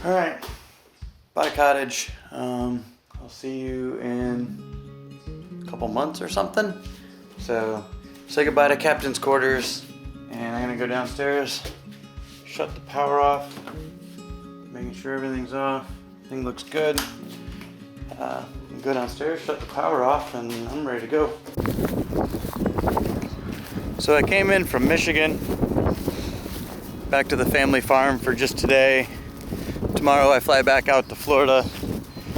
All right, bought a cottage. I'll see you in a couple months or something. So say goodbye to captain's quarters, and I'm gonna go downstairs, shut the power off, making sure everything's off. Everything looks good. Go downstairs, shut the power off, and I'm ready to go. So I came in from Michigan, back to the family farm for just today. Tomorrow I fly back out to Florida.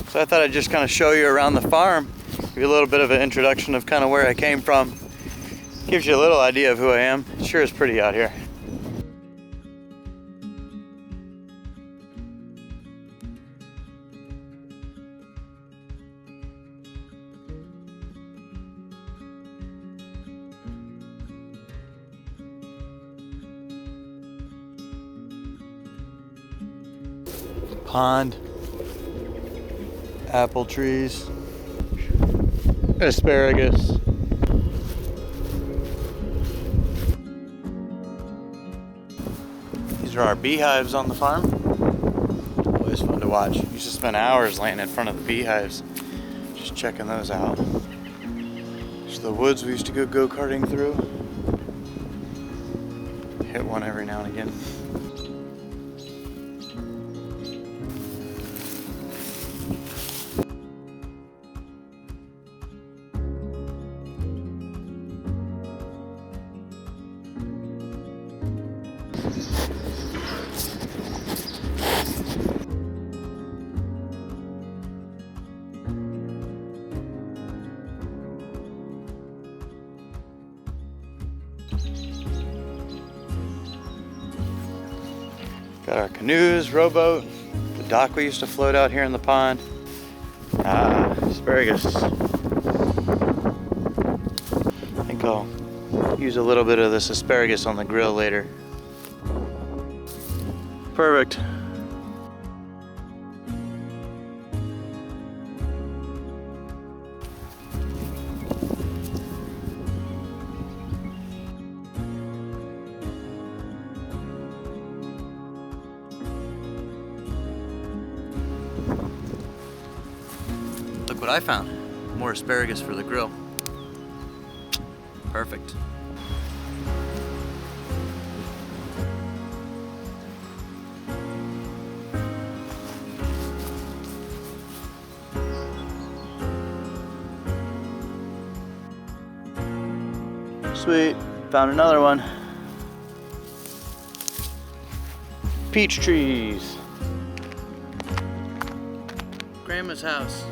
So I thought I'd just kind of show you around the farm, give you a little bit of an introduction of kind of where I came from. Gives you a little idea of who I am. It sure is pretty out here. Pond, apple trees, asparagus. These are our beehives on the farm. Always fun to watch. Used to spend hours laying in front of the beehives, just checking those out. There's the woods we used to go go-karting through. Hit one every now and again. Got our canoes, rowboat, the dock we used to float out here in the pond. Asparagus. I think I'll use a little bit of this asparagus on the grill later. Perfect. Look what I found. More asparagus for the grill. Perfect. Sweet, found another one. Peach trees. Grandma's house.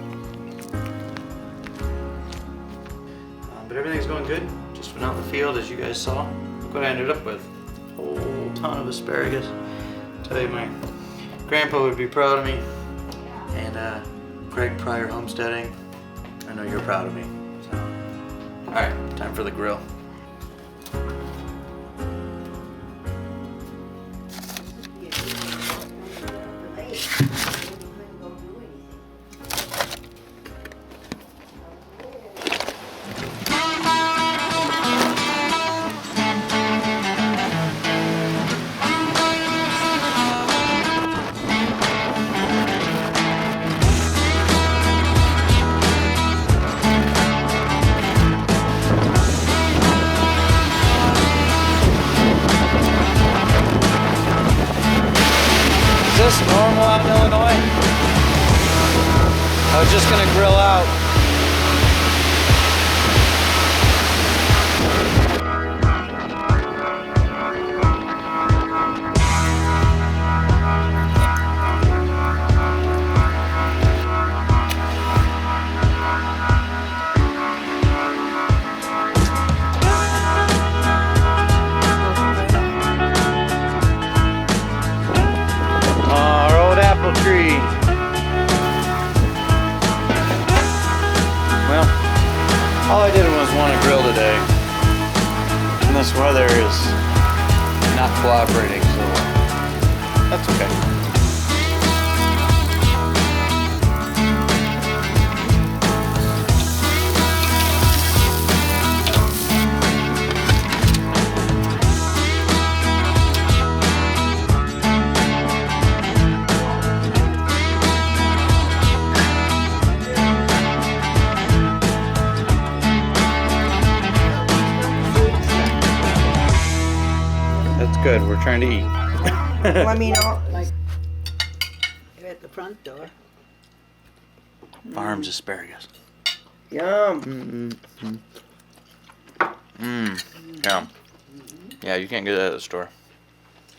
But everything's going good. Just went out in the field, as you guys saw. Look what I ended up with. A whole ton of asparagus. Tell you, my grandpa would be proud of me. And Greg Pryor Homesteading, I know you're proud of me. So, all right, time for the grill. Is this normal out in Illinois? I was just gonna grill out. Tree. Well, all I did was want to grill today, and this weather is not cooperating, so that's okay. good. We're trying to eat. Let me know. Like at the front door. Farms asparagus. Yum. Yeah. Yeah, you can't get that at the store.